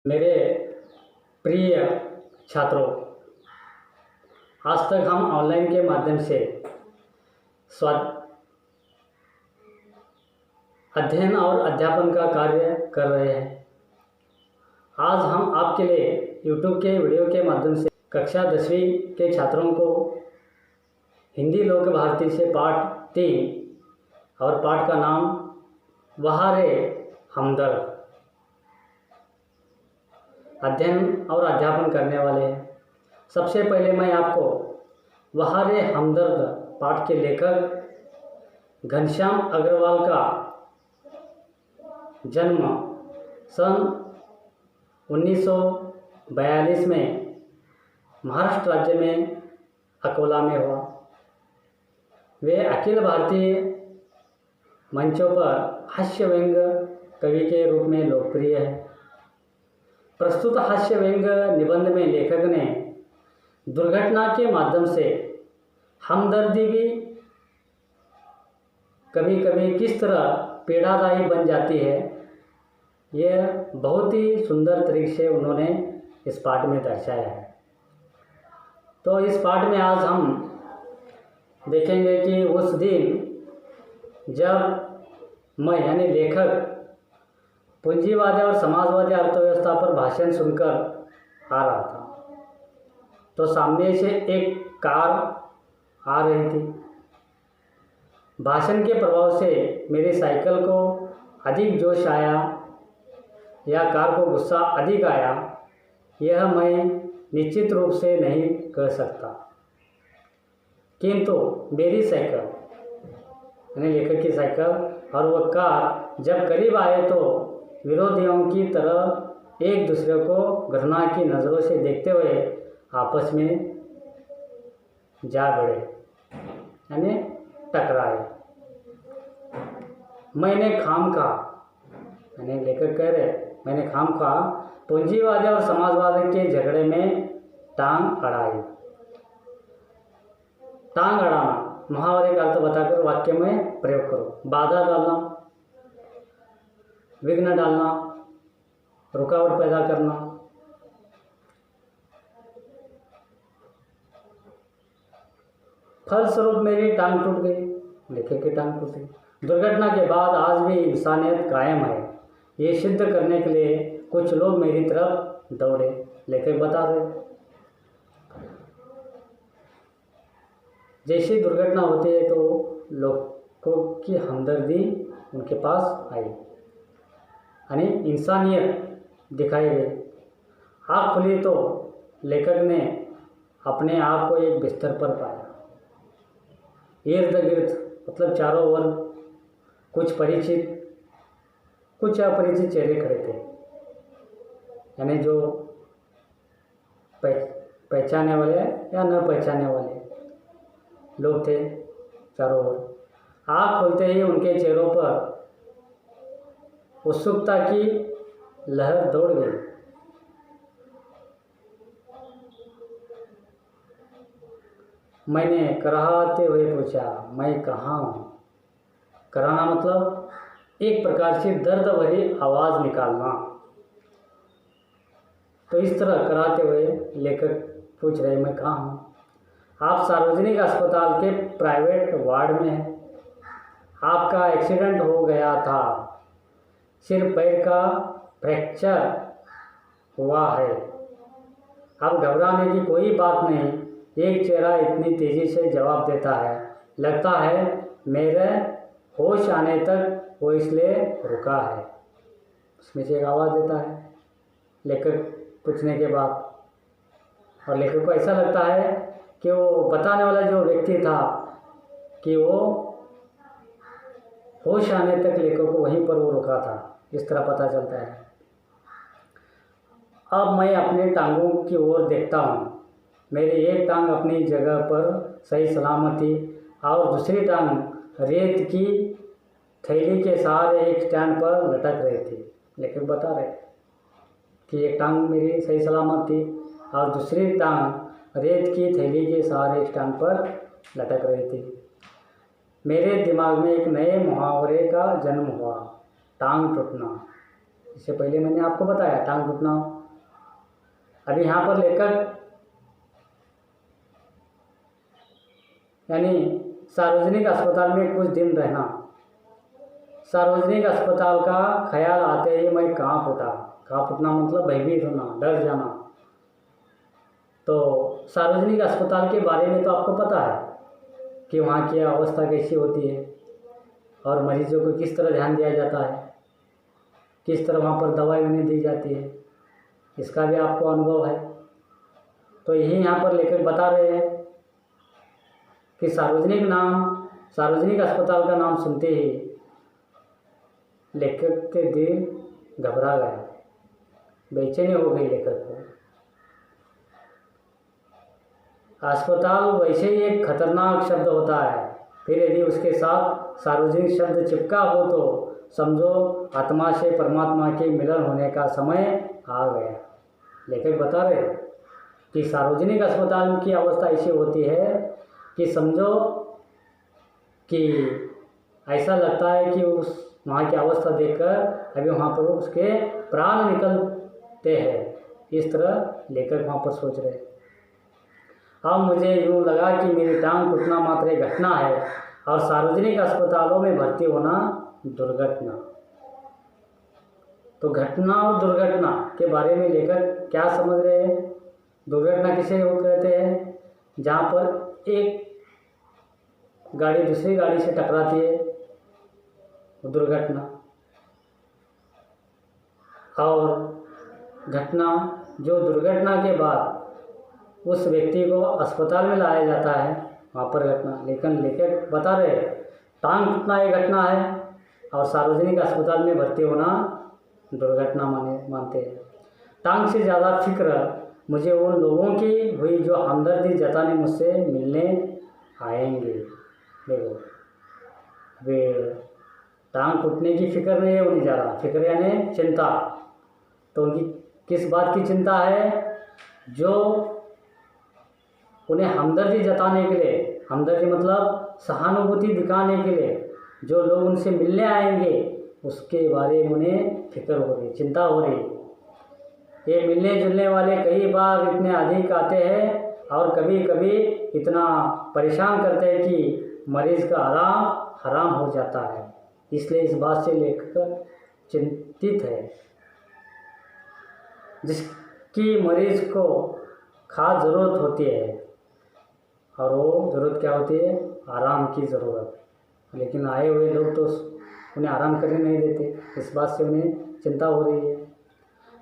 मेरे प्रिय छात्रों, आज तक हम ऑनलाइन के माध्यम से अध्ययन और अध्यापन का कार्य कर रहे हैं। आज हम आपके लिए YouTube के वीडियो के माध्यम से कक्षा 10वीं के छात्रों को हिंदी लोक भारती से पाठ 3 और पाठ का नाम वहारे हमदर्द अध्ययन और अध्यापन करने वाले हैं। सबसे पहले मैं आपको वहारे हमदर्द पाठ के लेखक घनश्याम अग्रवाल का जन्म सन 1942 में महाराष्ट्र राज्य में अकोला में हुआ। वे अखिल भारतीय मंचों पर हास्य व्यंग कवि के रूप में लोकप्रिय है। प्रस्तुत हास्य व्यंग निबंध में लेखक ने दुर्घटना के माध्यम से हमदर्दी भी कभी कभी किस तरह पीड़ादायी बन जाती है, यह बहुत ही सुंदर तरीके से उन्होंने इस पाठ में दर्शाया है। तो इस पाठ में आज हम देखेंगे कि उस दिन जब मैं यानी लेखक पूंजीवादी और समाजवादी अर्थव्यवस्था पर भाषण सुनकर आ रहा था, तो सामने से एक कार आ रही थी। भाषण के प्रभाव से मेरी साइकिल को अधिक जोश आया या कार को गुस्सा अधिक आया, यह मैं निश्चित रूप से नहीं कह सकता। किंतु मेरी साइकिल यानी लेखक की साइकिल और वह कार जब करीब आए तो विरोधियों की तरह एक दूसरे को घृणा की नज़रों से देखते हुए आपस में जा भिड़े यानी टकराए। मैंने खामखा यानी लेखक कह रहे मैंने खामखा पूंजीवादी और समाजवादी के झगड़े में टांग अड़ाई। टांग अड़ाना मुहावरे का अर्थ बताकर वाक्य में प्रयोग करो। बाधा डालना, विघ्न डालना, रुकावट पैदा करना। फलस्वरूप मेरी टांग टूट गई, लेखक की टांग टूट गई। दुर्घटना के बाद आज भी इंसानियत कायम है, ये सिद्ध करने के लिए कुछ लोग मेरी तरफ दौड़े, लेखक बता रहे। जैसी दुर्घटना होती है तो लोगों की हमदर्दी उनके पास आई यानी इंसानियत दिखाई गई। आँख खुली तो लेखक ने अपने आप को एक बिस्तर पर पाया। इर्द गिर्द मतलब चारों ओर कुछ परिचित कुछ अपरिचित चेहरे खड़े थे, यानी जो पहचाने वाले या न पहचाने वाले लोग थे चारों ओर। आँख खोलते ही उनके चेहरों पर उत्सुकता की लहर दौड़ गई। मैंने कराहते हुए पूछा, मैं कहाँ हूँ? कराना मतलब एक प्रकार से दर्द भरी आवाज़ निकालना। तो इस तरह कराते हुए लेखक पूछ रहे, मैं कहाँ हूँ? आप सार्वजनिक अस्पताल के प्राइवेट वार्ड में हैं। आपका एक्सीडेंट हो गया था, सिर पैर का फ्रैक्चर हुआ है। अब घबराने की कोई बात नहीं। एक चेहरा इतनी तेज़ी से जवाब देता है, लगता है मेरे होश आने तक वो इसलिए रुका है। उसमें से एक आवाज़ देता है लेखक पूछने के बाद, और लेखक को ऐसा लगता है कि वो बताने वाला जो व्यक्ति था कि वो होश आने तक लेखक को वहीं पर वो रुका था, इस तरह पता चलता है। अब मैं अपनी टांगों की ओर देखता हूँ। मेरी एक टांग अपनी जगह पर सही सलामती और दूसरी टांग रेत की थैली के सहारे एक स्टैंड पर लटक रही थी। लेखक बता रहे कि एक टांग मेरी सही सलामत थी और दूसरी टांग रेत की थैली के सहारे स्टैंड पर लटक रही थी। मेरे दिमाग में एक नए मुहावरे का जन्म हुआ, टांग टूटना। इससे पहले मैंने आपको बताया टांग टूटना। अभी यहाँ पर लेखक यानी सार्वजनिक अस्पताल में कुछ दिन रहना। सार्वजनिक अस्पताल का ख्याल आते ही मैं कांप उठा। कांप उठना मतलब भयभीत होना, डर जाना। तो सार्वजनिक अस्पताल के बारे में तो आपको पता है कि वहाँ की अवस्था कैसी होती है और मरीजों को किस तरह ध्यान दिया जाता है, किस तरह वहाँ पर दवाई उन्हें दी जाती है, इसका भी आपको अनुभव है। तो यही यहाँ पर लेखक बता रहे हैं कि सार्वजनिक अस्पताल का नाम सुनते ही लेखक के दिल घबरा गया, बेचैनी हो गई लेखक को। अस्पताल वैसे ही एक खतरनाक शब्द होता है, फिर यदि उसके साथ सार्वजनिक शब्द चिपका हो तो समझो आत्मा से परमात्मा के मिलन होने का समय आ गया। लेखक बता रहे कि सार्वजनिक अस्पताल की अवस्था ऐसी होती है कि समझो कि ऐसा लगता है कि उस वहाँ की अवस्था देखकर अभी वहाँ पर उसके प्राण निकलते हैं। इस तरह लेखक वहाँ पर सोच रहे। अब मुझे यूँ लगा कि मेरी टांग टूटना मात्र एक घटना है और सार्वजनिक अस्पतालों में भर्ती होना दुर्घटना। तो घटना और दुर्घटना के बारे में लेखक क्या समझ रहे हैं? दुर्घटना किसे कहते हैं? जहाँ पर एक गाड़ी दूसरी गाड़ी से टकराती है, दुर्घटना। और घटना जो दुर्घटना के बाद उस व्यक्ति को अस्पताल में लाया जाता है, वहाँ पर घटना। लेकिन लेखक बता रहे टांग टूटना एक घटना है और सार्वजनिक अस्पताल में भर्ती होना दुर्घटना मानते हैं। टांग से ज़्यादा फिक्र मुझे उन लोगों की हुई जो हमदर्दी जताने मुझसे मिलने आएंगे। देखो, वे टांग टूटने की फिक्र नहीं है उन्हें ज़्यादा, फिक्र यानी चिंता। तो उनकी किस बात की चिंता है? जो उन्हें हमदर्दी जताने के लिए, हमदर्दी मतलब सहानुभूति दिखाने के लिए जो लोग उनसे मिलने आएंगे उसके बारे में उन्हें फिक्र हो रही, चिंता हो रही। ये मिलने जुलने वाले कई बार इतने अधिक आते हैं और कभी कभी इतना परेशान करते हैं कि मरीज का आराम हराम हो जाता है। इसलिए इस बात से लेकर चिंतित है जिसकी मरीज को खास ज़रूरत होती है, और वो ज़रूरत क्या होती है? आराम की ज़रूरत। लेकिन आए हुए लोग तो उन्हें आराम करने नहीं देते, इस बात से उन्हें चिंता हो रही है।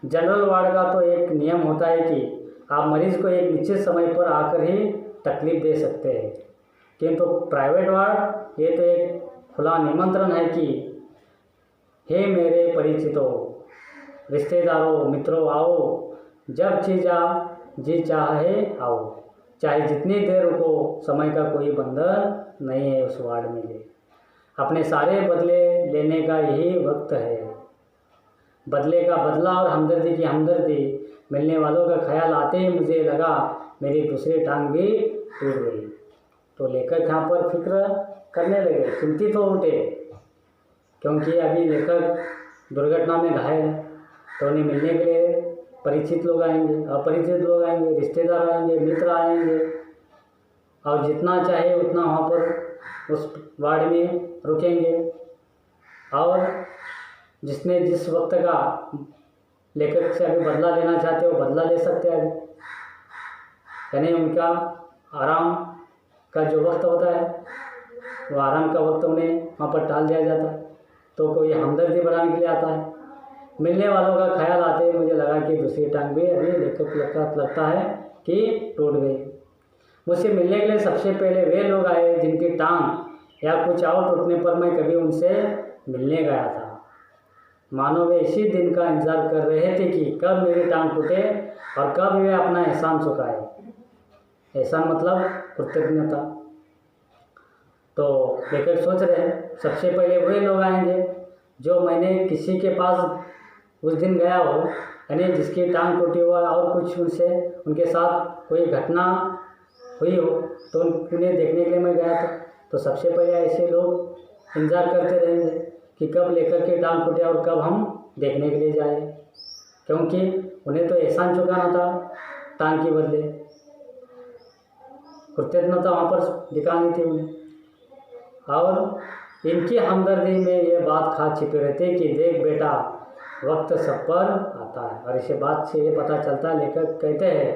जनरल वार्ड का तो एक नियम होता है कि आप मरीज़ को एक निश्चित समय पर आकर ही तकलीफ़ दे सकते हैं, किंतु प्राइवेट वार्ड ये तो एक खुला निमंत्रण है कि हे मेरे परिचितों, रिश्तेदारों, मित्रों, आओ, जब जी चाहे आओ, चाहे जितनी देर रुको, समय का कोई बंधन नहीं है उस वार्ड में। ले अपने सारे बदले लेने का यही वक्त है। बदले का बदला और हमदर्दी की हमदर्दी। मिलने वालों का ख्याल आते ही मुझे लगा मेरी दूसरी टांग भी टूट गई। तो लेखक यहाँ पर फिक्र करने लगे, चिंतित हो उठे, क्योंकि अभी लेखक दुर्घटना में घायल है। तो उन्हें मिलने के लिए परिचित लोग आएंगे, अपरिचित लोग आएंगे, रिश्तेदार आएंगे, मित्र आएंगे, और जितना चाहे उतना वहाँ पर उस वार्ड में रुकेंगे। और जिसने जिस वक्त का लेखक से अभी बदला लेना चाहते हो बदला ले सकते हैं अभी। यानी उनका आराम का जो वक्त होता है वो आराम का वक्त उन्हें वहाँ पर टाल दिया जाता है। तो कोई हमदर्दी बढ़ाने के लिए आता है। मिलने वालों का ख्याल आते ही मुझे लगा कि दूसरी टांग भी अभी लेखक लगता है कि टूट गई। मुझसे मिलने के लिए सबसे पहले वे लोग आए जिनकी टांग या कुछ और टूटने पर मैं कभी उनसे मिलने गया था। मानो वे इसी दिन का इंतज़ार कर रहे थे कि कब मेरी टांग टूटे और कब वे अपना एहसान चुकाए। एहसान मतलब कृतज्ञता। तो लेखक सोच रहे हैं सबसे पहले वे लोग आएंगे जो मैंने किसी के पास उस दिन गया हो, यानी जिसकी टांग टूटी हुआ और कुछ उनके साथ कोई घटना हुई हो, तो उन्हें देखने के लिए मैं गया था। तो सबसे पहले ऐसे लोग इंतज़ार करते रहेंगे कि कब लेखक की टांग टूटे और कब हम देखने के लिए जाए, क्योंकि उन्हें तो एहसान चुकाना था टांग के बदले, कृतज्ञता वहाँ पर दिखानी थी उन्हें। और इनकी हमदर्दी में ये बात खास छिपी रहती है कि देख बेटा, वक्त सब पर आता है। और इसे बात से ये पता चलता है, लेखक कहते हैं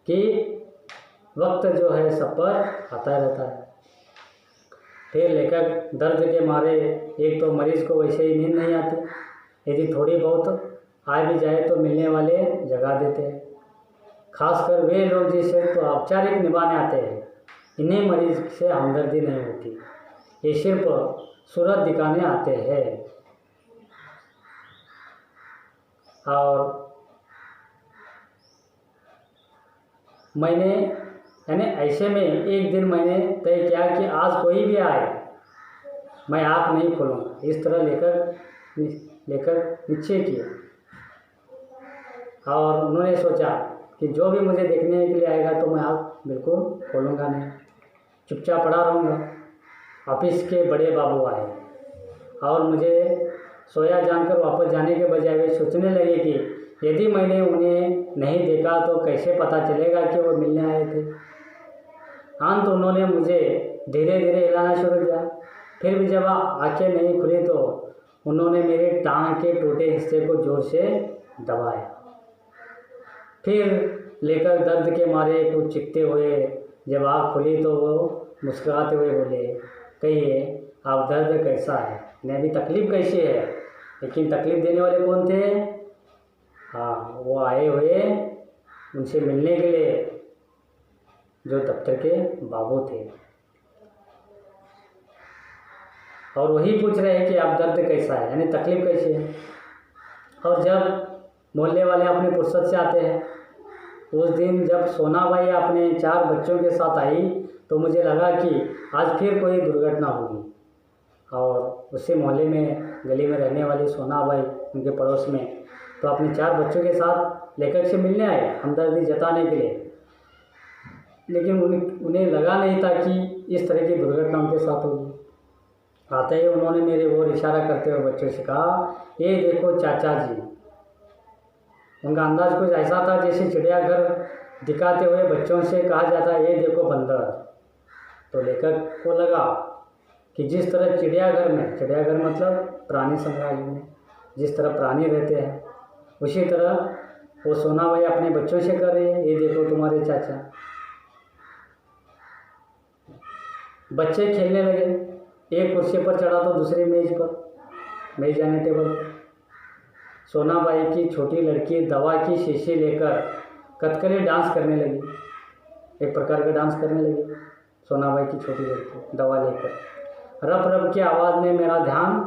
कि वक्त जो है सब पर आता रहता है। फिर लेखक दर्द के मारे, एक तो मरीज को वैसे ही नींद नहीं आती, यदि थोड़ी बहुत आ भी जाए तो मिलने वाले जगा देते हैं, खासकर वे लोग जिसे तो औपचारिक निभाने आते हैं। इन्हें मरीज से हमदर्दी नहीं होती, ये सिर्फ सूरत दिखाने आते हैं। और मैंने यानी ऐसे में एक दिन मैंने तय किया कि आज कोई भी आए मैं आँख नहीं खोलूँगा। इस तरह लेकर निश्चय किया। और उन्होंने सोचा कि जो भी मुझे देखने के लिए आएगा तो मैं आँख बिल्कुल खोलूँगा नहीं, चुपचाप पड़ा रहूँगा। ऑफिस के बड़े बाबू आए और मुझे सोया जानकर वापस जाने के बजाय वे सोचने लगे कि यदि मैंने उन्हें नहीं देखा तो कैसे पता चलेगा कि वो मिलने आए थे। अंत उन्होंने मुझे धीरे धीरे हिलाना शुरू किया। फिर भी जब आंखें नहीं खुली तो उन्होंने मेरी टांग के टूटे हिस्से को जोर से दबाया। फिर लेकर दर्द के मारे कुछ चीखते हुए जब आँख खुली तो वो मुस्कुराते हुए बोले, कहिए आप दर्द कैसा है, मैं भी तकलीफ़ कैसी है। लेकिन तकलीफ़ देने वाले कौन थे? हाँ, वो आए हुए उनसे मिलने के लिए जो दफ्तर के बाबू थे, और वही पूछ रहे हैं कि आप दर्द कैसा है, यानी तकलीफ़ कैसी है। और जब मोहल्ले वाले अपने फुर्सत से आते हैं, उस दिन जब सोनाबाई अपने 4 बच्चों के साथ आई तो मुझे लगा कि आज फिर कोई दुर्घटना होगी। और उसी मोहल्ले में गली में रहने वाली सोनाबाई उनके पड़ोस में तो अपने 4 बच्चों के साथ लेखक से मिलने आए हमदर्दी जताने के लिए। लेकिन उन्हें लगा नहीं था कि इस तरह की दुर्घटना उनके साथ होगी। आते ही उन्होंने मेरे ओर इशारा करते हुए बच्चों से कहा, ये देखो चाचा जी। उनका अंदाज कुछ ऐसा था जैसे चिड़ियाघर दिखाते हुए बच्चों से कहा जाता है, ये देखो बंदर। तो लेखक को लगा कि जिस तरह चिड़ियाघर मतलब प्राणी संग्रहालय में जिस तरह प्राणी रहते हैं, उसी तरह वो सोनाबाई अपने बच्चों से कर रही है, ये देखो तुम्हारे चाचा। बच्चे खेलने लगे, एक कुर्सी पर चढ़ा तो दूसरी मेज यानी टेबल पर। सोनाबाई की छोटी लड़की दवा की शीशी लेकर कथकली डांस करने लगी, एक प्रकार का डांस करने लगी। सोनाबाई की छोटी लड़की दवा लेकर रप रप की आवाज़ ने मेरा ध्यान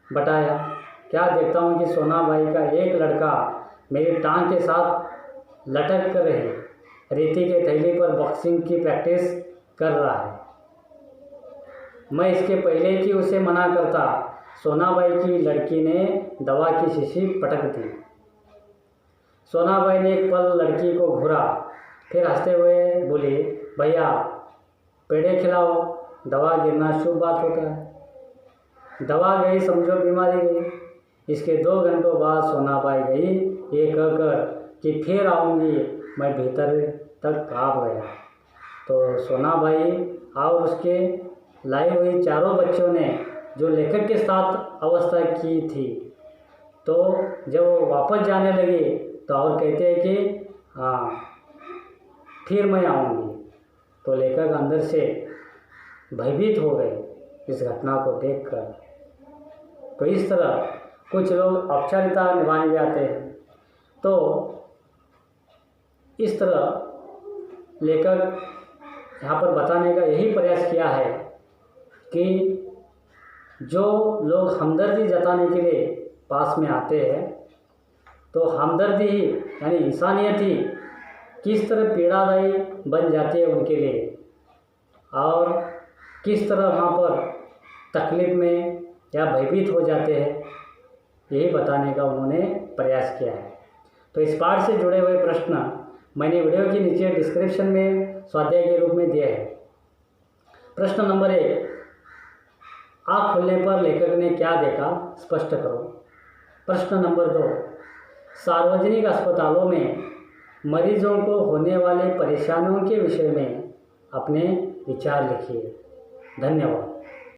बटाया। क्या देखता हूँ कि सोनाबाई का एक लड़का मेरी टांग के साथ लटक कर रही रेती के थैली पर बॉक्सिंग की प्रैक्टिस कर रहा है। मैं इसके पहले कि उसे मना करता, सोनाबाई की लड़की ने दवा की शीशी पटक दी। सोनाबाई ने एक पल लड़की को घूरा, फिर हंसते हुए बोली, भैया पेड़े खिलाओ, दवा गिरना शुभ बात होता है। दवा गई समझो बीमारी गई। इसके 2 घंटों बाद सोनाबाई गई, ये कहकर कि फिर आऊँगी। मैं भीतर तक काँप गया। तो सोनाबाई और उसके लाई हुई 4 बच्चों ने जो लेखक के साथ अवस्था की थी, तो जब वो वापस जाने लगी तो और कहते हैं कि हाँ फिर मैं आऊँगी। तो लेखक अंदर से भयभीत हो गए इस घटना को देखकर। तो इस तरह कुछ लोग औपचारिकता निभाने भी आते हैं। तो इस तरह लेखक यहाँ पर बताने का यही प्रयास किया है कि जो लोग हमदर्दी जताने के लिए पास में आते हैं, तो हमदर्दी ही यानी इंसानियत ही किस तरह पीड़ादायी बन जाती है उनके लिए, और किस तरह वहाँ पर तकलीफ़ में या भयभीत हो जाते हैं, यही बताने का उन्होंने प्रयास किया है। तो इस पाठ से जुड़े हुए प्रश्न मैंने वीडियो के नीचे डिस्क्रिप्शन में स्वाध्याय के रूप में दिया है। प्रश्न नंबर 1, आँख खुलने पर लेखक ने क्या देखा, स्पष्ट करो। प्रश्न नंबर 2, सार्वजनिक अस्पतालों में मरीजों को होने वाले परेशानियों के विषय में अपने विचार लिखिए। धन्यवाद।